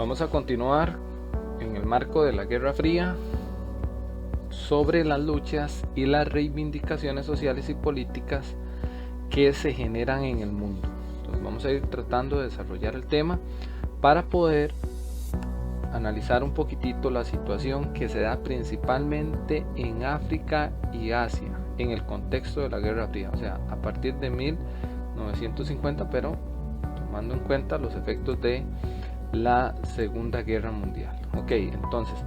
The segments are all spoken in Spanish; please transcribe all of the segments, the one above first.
Vamos a continuar en el marco de la Guerra Fría sobre las luchas y las reivindicaciones sociales y políticas que se generan en el mundo. Entonces vamos a ir tratando de desarrollar el tema para poder analizar un poquitito la situación que se da principalmente en África y Asia en el contexto de la Guerra Fría, o sea, a partir de 1950, pero tomando en cuenta los efectos de la Segunda Guerra Mundial. Ok, entonces,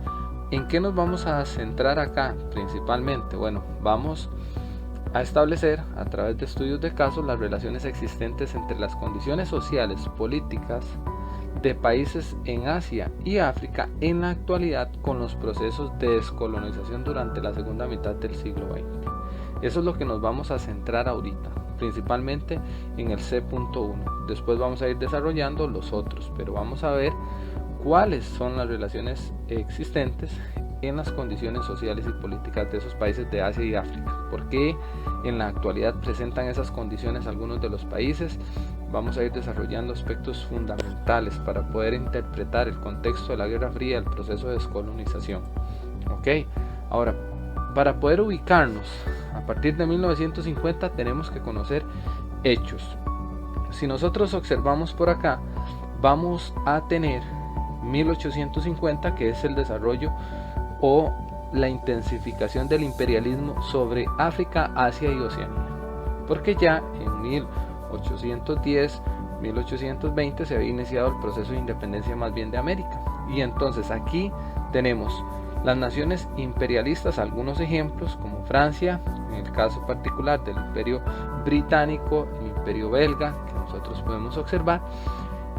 ¿en qué nos vamos a centrar acá principalmente? Bueno, vamos a establecer a través de estudios de casos las relaciones existentes entre las condiciones sociales, políticas de países en Asia y África en la actualidad con los procesos de descolonización durante la segunda mitad del siglo XX. Eso es lo que nos vamos a centrar ahorita, principalmente en el C.1. Después vamos a ir desarrollando los otros, pero vamos a ver cuáles son las relaciones existentes en las condiciones sociales y políticas de esos países de Asia y África. ¿Por qué en la actualidad presentan esas condiciones algunos de los países? Vamos a ir desarrollando aspectos fundamentales para poder interpretar el contexto de la Guerra Fría y el proceso de descolonización. Ok, ahora, para poder ubicarnos a partir de 1950 tenemos que conocer hechos. Si nosotros observamos por acá, vamos a tener 1850, que es el desarrollo o la intensificación del imperialismo sobre África, Asia y Oceanía, porque ya en 1810, 1820 se había iniciado el proceso de independencia más bien de América, y entonces aquí tenemos las naciones imperialistas, algunos ejemplos como Francia, en el caso particular del Imperio Británico, el Imperio Belga, que nosotros podemos observar,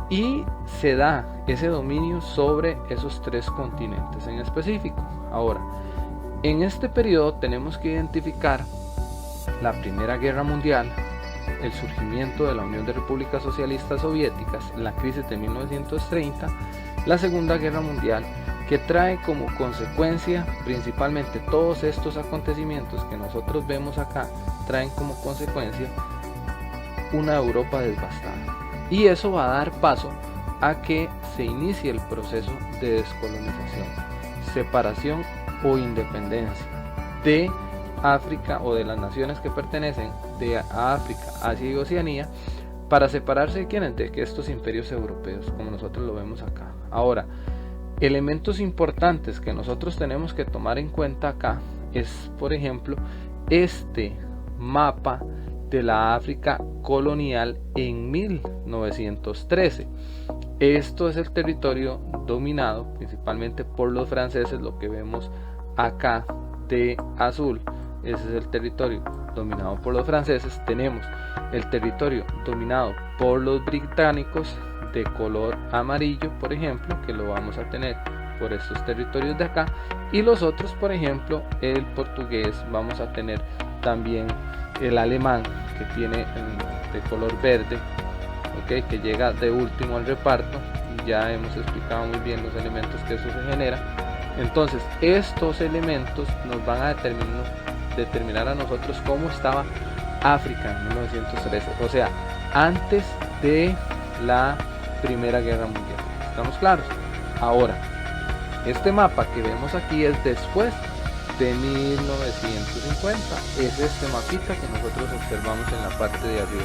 y se da ese dominio sobre esos tres continentes en específico. Ahora, en este periodo tenemos que identificar la Primera Guerra Mundial, el surgimiento de la Unión de Repúblicas Socialistas Soviéticas, la crisis de 1930, la Segunda Guerra Mundial, que trae como consecuencia principalmente todos estos acontecimientos que nosotros vemos acá, traen como consecuencia una Europa devastada. Y eso va a dar paso a que se inicie el proceso de descolonización, separación o independencia de África o de las naciones que pertenecen de África, Asia y Oceanía, para separarse de quienes, de estos imperios europeos, como nosotros lo vemos acá. Ahora, elementos importantes que nosotros tenemos que tomar en cuenta acá es, por ejemplo, este mapa de la África colonial en 1913. Esto es el territorio dominado principalmente por los franceses, lo que vemos acá de azul. Ese es el territorio dominado por los franceses. Tenemos el territorio dominado por los británicos de color amarillo, por ejemplo, que lo vamos a tener por estos territorios de acá, y los otros, por ejemplo, el portugués, vamos a tener también el alemán, que tiene de color verde, okay, que llega de último al reparto. Ya hemos explicado muy bien los elementos que eso se genera. Entonces estos elementos nos van a determinar a nosotros cómo estaba África en 1913, o sea, antes de la Primera Guerra Mundial. ¿Estamos claros? Ahora, este mapa que vemos aquí es después de 1950, es este mapita que nosotros observamos en la parte de arriba,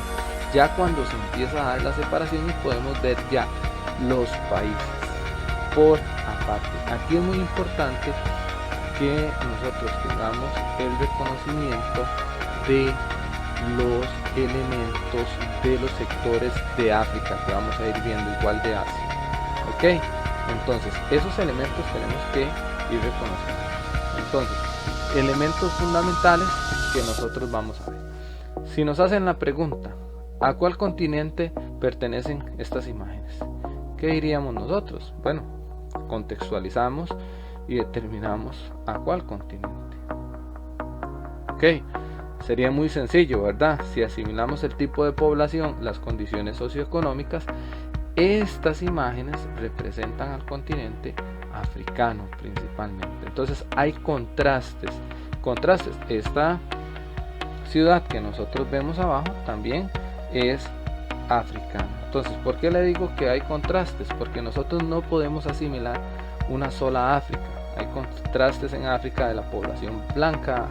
ya cuando se empieza a dar la separación y podemos ver ya los países por aparte. Aquí es muy importante que nosotros tengamos el reconocimiento de los elementos de los sectores de África que vamos a ir viendo, igual de Asia. Ok, entonces esos elementos tenemos que ir reconociendo. Entonces, elementos fundamentales que nosotros vamos a ver. Si nos hacen la pregunta, ¿a cuál continente pertenecen estas imágenes? ¿Qué diríamos nosotros? Bueno, contextualizamos y determinamos a cuál continente. Ok, sería muy sencillo, ¿verdad? Si asimilamos el tipo de población, las condiciones socioeconómicas, estas imágenes representan al continente africano principalmente. Entonces hay contrastes. Esta ciudad que nosotros vemos abajo también es africana. Entonces, ¿por qué le digo que hay contrastes? Porque nosotros no podemos asimilar una sola África. Hay contrastes en África de la población blanca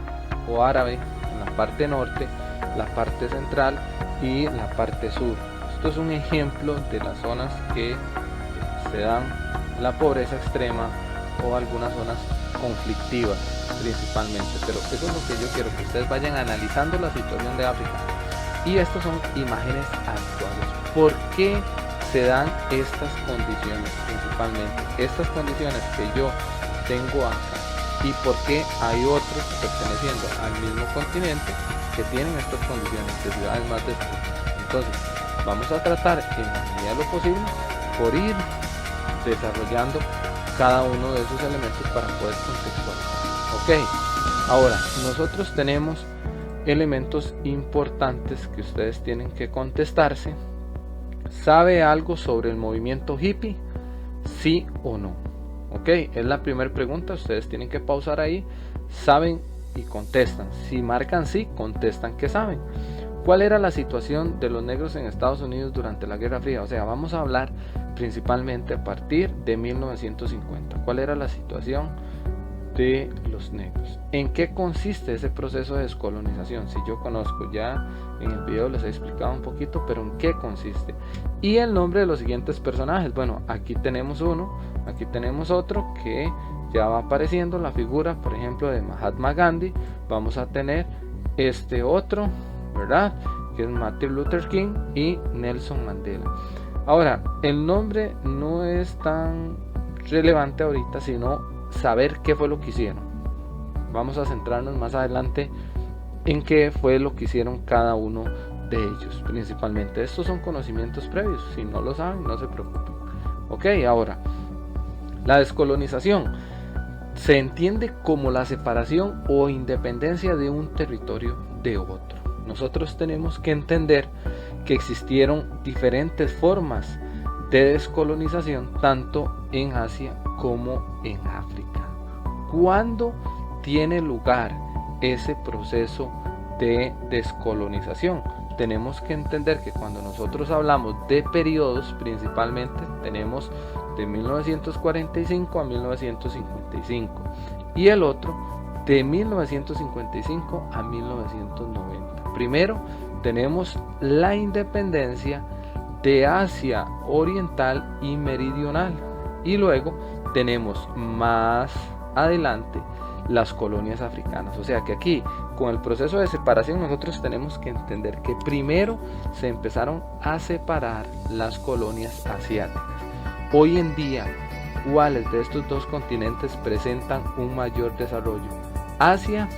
o árabe en la parte norte, la parte central y la parte sur. Esto es un ejemplo de las zonas que se dan la pobreza extrema o algunas zonas conflictivas principalmente, pero eso es lo que yo quiero, que ustedes vayan analizando la situación de África. Y estas son imágenes actuales. ¿Por qué se dan estas condiciones principalmente? Estas condiciones que yo tengo acá, y por qué hay otros perteneciendo al mismo continente que tienen estas condiciones de ciudades más desarrolladas. Entonces, vamos a tratar en la medida de lo posible por ir desarrollando cada uno de esos elementos para poder contextualizar. Ok, ahora nosotros tenemos elementos importantes que ustedes tienen que contestarse. ¿Sabe algo sobre el movimiento hippie? ¿Sí o no? Ok, es la primera pregunta. Ustedes tienen que pausar ahí. ¿Saben? Y contestan. Si marcan sí, contestan que saben. ¿Cuál era la situación de los negros en Estados Unidos durante la Guerra Fría? O sea, vamos a hablar principalmente a partir de 1950. ¿Cuál era la situación de los negros? ¿En qué consiste ese proceso de descolonización? Si yo conozco, ya en el video les he explicado un poquito, pero ¿en qué consiste? Y el nombre de los siguientes personajes. Bueno, aquí tenemos uno, aquí tenemos otro que ya va apareciendo la figura, por ejemplo, de Mahatma Gandhi. Vamos a tener este otro, ¿verdad? Que es Martin Luther King y Nelson Mandela. Ahora, el nombre no es tan relevante ahorita, sino saber qué fue lo que hicieron. Vamos a centrarnos más adelante en qué fue lo que hicieron cada uno de ellos. Principalmente, estos son conocimientos previos. Si no lo saben, no se preocupen. Ok, ahora, la descolonización se entiende como la separación o independencia de un territorio de otro. Nosotros tenemos que entender que existieron diferentes formas de descolonización tanto en Asia como en África. ¿Cuándo tiene lugar ese proceso de descolonización? Tenemos que entender que cuando nosotros hablamos de periodos, principalmente tenemos de 1945 a 1955 y el otro de 1955 a 1990. Primero tenemos la independencia de Asia Oriental y Meridional y luego tenemos más adelante las colonias africanas. O sea que aquí con el proceso de separación nosotros tenemos que entender que primero se empezaron a separar las colonias asiáticas. Hoy en día, ¿cuáles de estos dos continentes presentan un mayor desarrollo? ¿Asia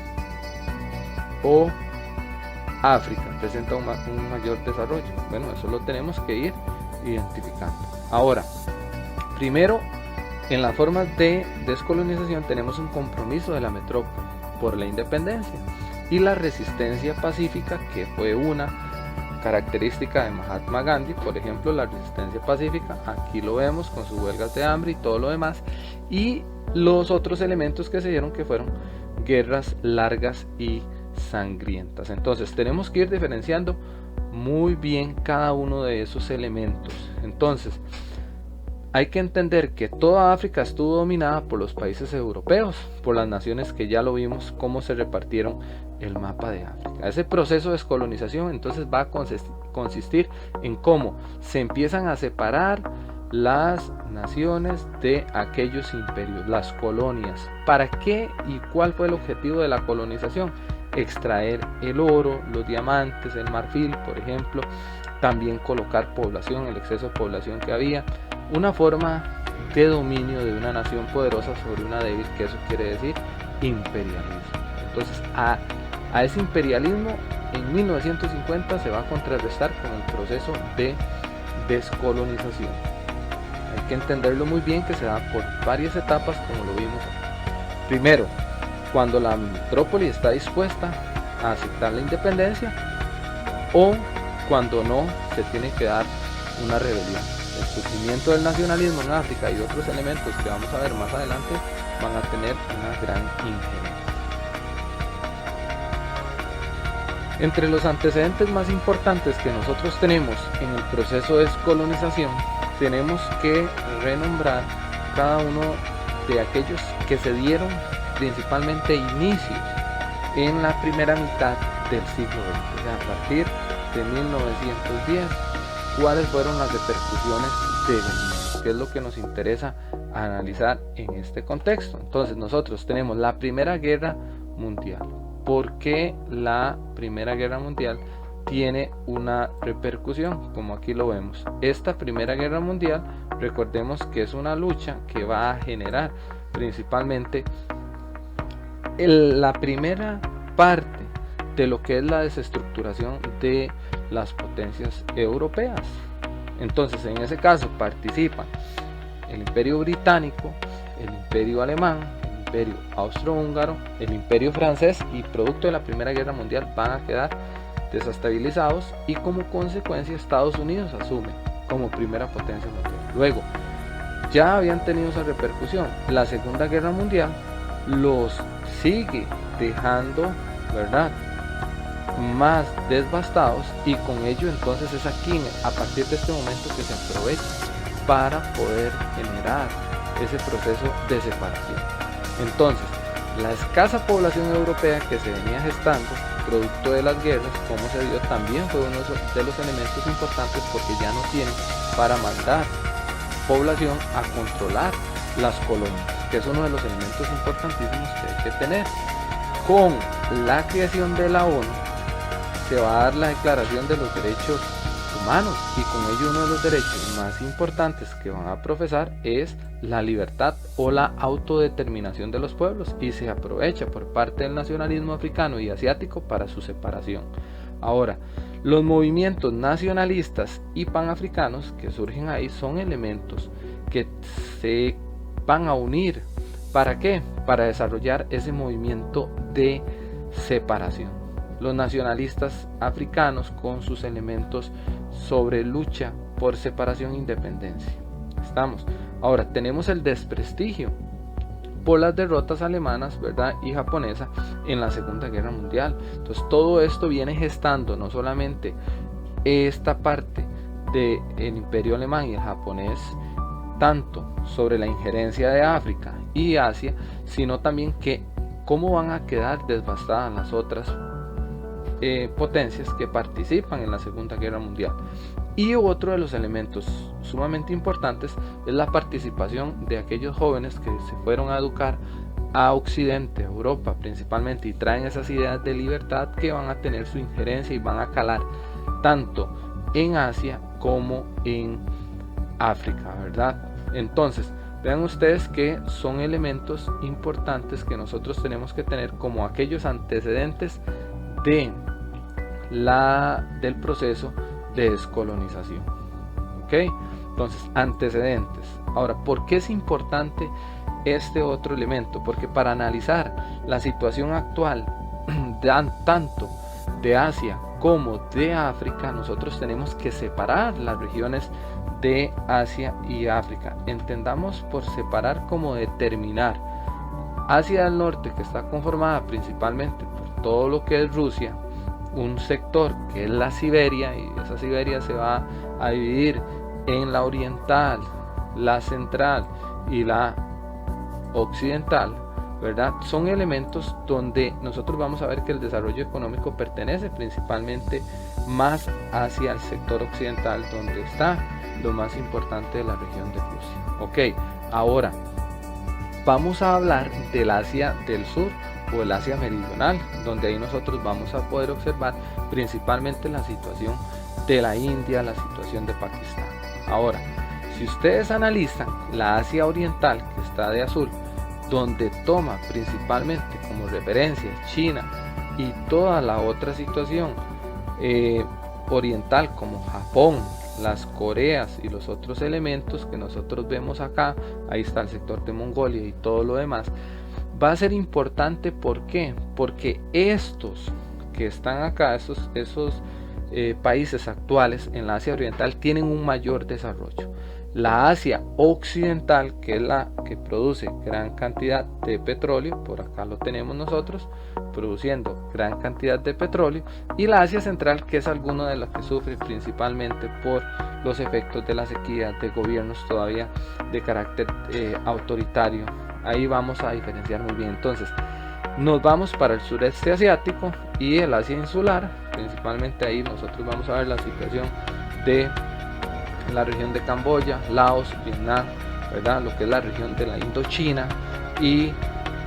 o África presenta un mayor desarrollo? Bueno, eso lo tenemos que ir identificando. Ahora, primero, en las formas de descolonización tenemos un compromiso de la metrópoli por la independencia y la resistencia pacífica, que fue una característica de Mahatma Gandhi. Por ejemplo, la resistencia pacífica, aquí lo vemos con sus huelgas de hambre y todo lo demás, y los otros elementos que se dieron, que fueron guerras largas y sangrientas. Entonces tenemos que ir diferenciando muy bien cada uno de esos elementos. Entonces hay que entender que toda África estuvo dominada por los países europeos, por las naciones que ya lo vimos cómo se repartieron el mapa de África. Ese proceso de descolonización entonces va a consistir en cómo se empiezan a separar las naciones de aquellos imperios, las colonias. ¿Para qué y cuál fue el objetivo de la colonización? Extraer el oro, los diamantes, el marfil, por ejemplo. También colocar población, el exceso de población que había. Una forma de dominio de una nación poderosa sobre una débil, que eso quiere decir imperialismo. Entonces a ese imperialismo en 1950 se va a contrarrestar con el proceso de descolonización. Hay que entenderlo muy bien, que se da por varias etapas, como lo vimos aquí. Primero, cuando la metrópoli está dispuesta a aceptar la independencia, o cuando no, se tiene que dar una rebelión. El surgimiento del nacionalismo en África y otros elementos que vamos a ver más adelante van a tener una gran injerencia. Entre los antecedentes más importantes que nosotros tenemos en el proceso de descolonización, tenemos que renombrar cada uno de aquellos que se dieron principalmente inicios en la primera mitad del siglo XX, o sea, a partir de 1910, cuáles fueron las repercusiones del mismo, que es lo que nos interesa analizar en este contexto. Entonces nosotros tenemos la Primera Guerra Mundial. ¿Por qué la Primera Guerra Mundial tiene una repercusión? Como aquí lo vemos, esta Primera Guerra Mundial, recordemos que es una lucha que va a generar principalmente la primera parte de lo que es la desestructuración de las potencias europeas. Entonces, en ese caso participan el Imperio Británico, el Imperio Alemán, el Imperio Austrohúngaro, el Imperio Francés, y producto de la Primera Guerra Mundial van a quedar desestabilizados, y como consecuencia Estados Unidos asume como primera potencia mundial. Luego, ya habían tenido esa repercusión. La Segunda Guerra Mundial los sigue dejando, ¿verdad?, más devastados, y con ello entonces es aquí, a partir de este momento, que se aprovecha para poder generar ese proceso de separación. Entonces, la escasa población europea que se venía gestando producto de las guerras, como se dio, también fue uno de los elementos importantes, porque ya no tienen para mandar población a controlar las colonias, que es uno de los elementos importantísimos que hay que tener. Con la creación de la ONU se va a dar la Declaración de los Derechos Humanos, y con ello uno de los derechos más importantes que van a profesar es la libertad o la autodeterminación de los pueblos, y se aprovecha por parte del nacionalismo africano y asiático para su separación. Ahora, los movimientos nacionalistas y panafricanos que surgen ahí son elementos que se van a unir. ¿Para qué? Para desarrollar ese movimiento de separación. Los nacionalistas africanos con sus elementos sobre lucha por separación e independencia. ¿Estamos? Ahora, tenemos el desprestigio por las derrotas alemanas, ¿verdad?, y japonesa en la Segunda Guerra Mundial. Entonces todo esto viene gestando no solamente esta parte del Imperio Alemán y el japonés, tanto sobre la injerencia de África y Asia, sino también que cómo van a quedar devastadas las otras potencias que participan en la Segunda Guerra Mundial. Y otro de los elementos sumamente importantes es la participación de aquellos jóvenes que se fueron a educar a Occidente, Europa principalmente, y traen esas ideas de libertad que van a tener su injerencia y van a calar tanto en Asia como en África, ¿verdad? Entonces, vean ustedes que son elementos importantes que nosotros tenemos que tener como aquellos antecedentes del proceso de descolonización. ¿Ok? Entonces, antecedentes. Ahora, ¿por qué es importante este otro elemento? Porque para analizar la situación actual tanto de Asia como de África, nosotros tenemos que separar las regiones de Asia y África. Entendamos por separar como determinar Asia del Norte, que está conformada principalmente por todo lo que es Rusia, un sector que es la Siberia, y esa Siberia se va a dividir en la oriental, la central y la occidental, ¿verdad? Son elementos donde nosotros vamos a ver que el desarrollo económico pertenece principalmente más hacia el sector occidental, donde está lo más importante de la región de Rusia. Ok, ahora vamos a hablar del Asia del Sur o el Asia Meridional, donde ahí nosotros vamos a poder observar principalmente la situación de la India, la situación de Pakistán. Ahora, si ustedes analizan la Asia Oriental, que está de azul, donde toma principalmente como referencia China y toda la otra situación oriental como Japón, las Coreas y los otros elementos que nosotros vemos acá, ahí está el sector de Mongolia y todo lo demás, va a ser importante. ¿Por qué? Porque estos que están acá, esos países actuales en la Asia Oriental, tienen un mayor desarrollo. La Asia Occidental, que es la que produce gran cantidad de petróleo, por acá lo tenemos nosotros, produciendo gran cantidad de petróleo, y la Asia Central, que es alguno de los que sufre principalmente por los efectos de la sequía, de gobiernos todavía de carácter autoritario. Ahí vamos a diferenciar muy bien. Entonces nos vamos para el sureste asiático y el Asia insular. Principalmente ahí nosotros vamos a ver la situación de la región de Camboya, Laos, Vietnam, ¿verdad? Lo que es la región de la Indochina, y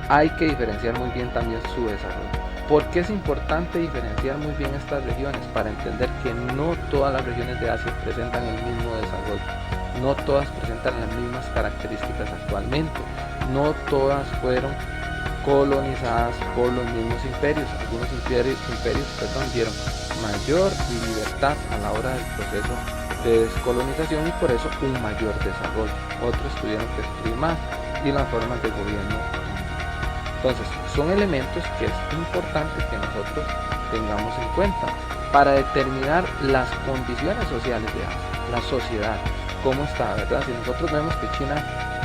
hay que diferenciar muy bien también su desarrollo. ¿Por qué es importante diferenciar muy bien estas regiones? Para entender que no todas las regiones de Asia presentan el mismo desarrollo, no todas presentan las mismas características actualmente, no todas fueron colonizadas por los mismos imperios. Algunos imperios dieron mayor libertad a la hora del proceso de descolonización y por eso un mayor desarrollo. Otros tuvieron que sufrir más y las formas de gobierno. Entonces son elementos que es importante que nosotros tengamos en cuenta para determinar las condiciones sociales de Asia, la sociedad, cómo está, ¿verdad? Si nosotros vemos que China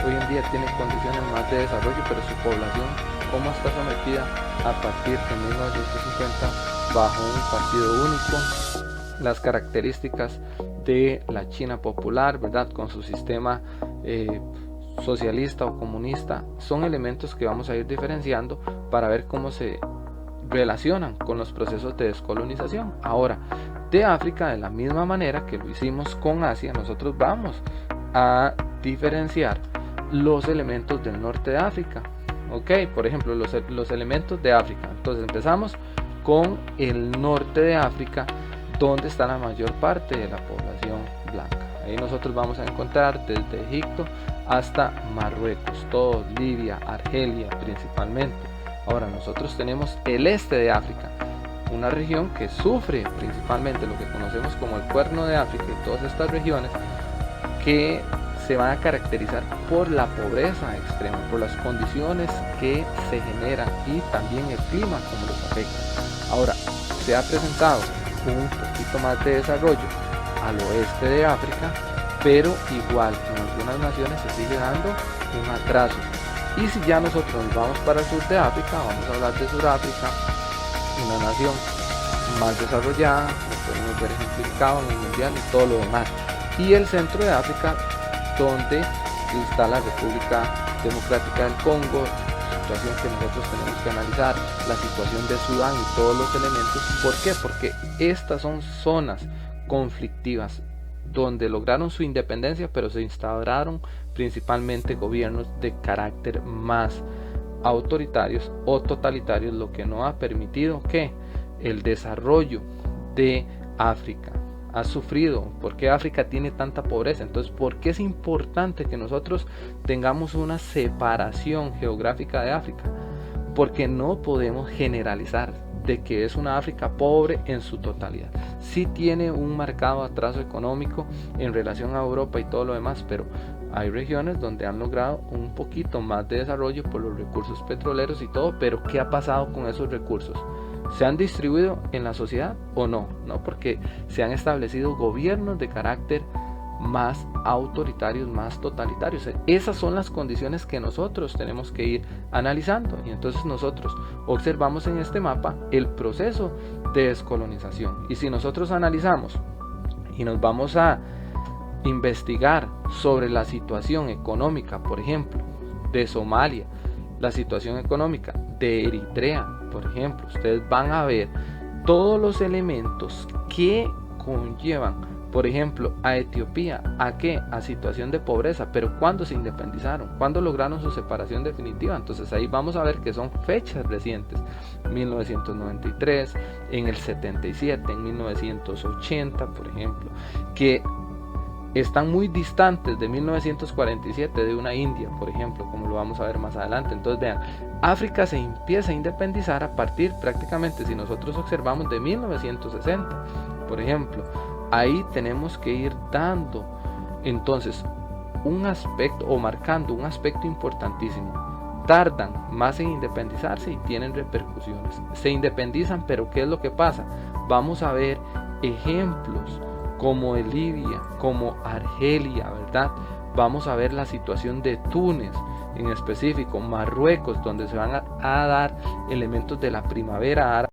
hoy en día tiene condiciones más de desarrollo, pero su población cómo está sometida a partir de 1950 bajo un partido único, las características de la China popular, ¿verdad? Con su sistema socialista o comunista, son elementos que vamos a ir diferenciando para ver cómo se relacionan con los procesos de descolonización. Ahora, de África, de la misma manera que lo hicimos con Asia, nosotros vamos a diferenciar los elementos del norte de África. Ok, por ejemplo, los elementos de África. Entonces empezamos con el norte de África, donde está la mayor parte de la población blanca. Ahí nosotros vamos a encontrar desde Egipto hasta Marruecos, todo Libia, Argelia principalmente. Ahora nosotros tenemos el este de África, una región que sufre principalmente lo que conocemos como el Cuerno de África, y todas estas regiones que se van a caracterizar por la pobreza extrema, por las condiciones que se generan y también el clima como los afecta. Ahora, se ha presentado un poquito más de desarrollo al oeste de África, pero igual en algunas naciones se sigue dando un atraso. Y si ya nosotros nos vamos para el sur de África, vamos a hablar de Sudáfrica, una nación más desarrollada, lo podemos ver ejemplificado en el mundial y todo lo demás. Y el centro de África, donde está la República Democrática del Congo, situación que nosotros tenemos que analizar, la situación de Sudán y todos los elementos. ¿Por qué? Porque estas son zonas conflictivas donde lograron su independencia, pero se instauraron principalmente gobiernos de carácter más autoritarios o totalitarios, lo que no ha permitido que el desarrollo de África ha sufrido. ¿Por qué África tiene tanta pobreza? Entonces, ¿por qué es importante que nosotros tengamos una separación geográfica de África? Porque no podemos generalizar de que es una África pobre en su totalidad. Sí tiene un marcado atraso económico en relación a Europa y todo lo demás, pero hay regiones donde han logrado un poquito más de desarrollo por los recursos petroleros y todo. Pero ¿qué ha pasado con esos recursos? ¿Se han distribuido en la sociedad o no? No, porque se han establecido gobiernos de carácter más autoritarios, más totalitarios. Esas son las condiciones que nosotros tenemos que ir analizando, y entonces nosotros observamos en este mapa el proceso de descolonización. Y si nosotros analizamos y nos vamos a investigar sobre la situación económica, por ejemplo, de Somalia, la situación económica de Eritrea, por ejemplo, ustedes van a ver todos los elementos que conllevan, por ejemplo, a Etiopía, ¿a qué? A situación de pobreza. Pero ¿cuándo se independizaron? ¿Cuándo lograron su separación definitiva? Entonces ahí vamos a ver que son fechas recientes, 1993, en el 77, en 1980, por ejemplo, que están muy distantes de 1947 de una India, por ejemplo, como lo vamos a ver más adelante. Entonces vean, África se empieza a independizar a partir prácticamente, si nosotros observamos, de 1960, por ejemplo. Ahí tenemos que ir dando entonces un aspecto, o marcando un aspecto importantísimo. Tardan más en independizarse y tienen repercusiones. Se independizan, pero ¿qué es lo que pasa? Vamos a ver ejemplos como Libia, como Argelia, ¿verdad? Vamos a ver la situación de Túnez, en específico Marruecos, donde se van a dar elementos de la primavera árabe.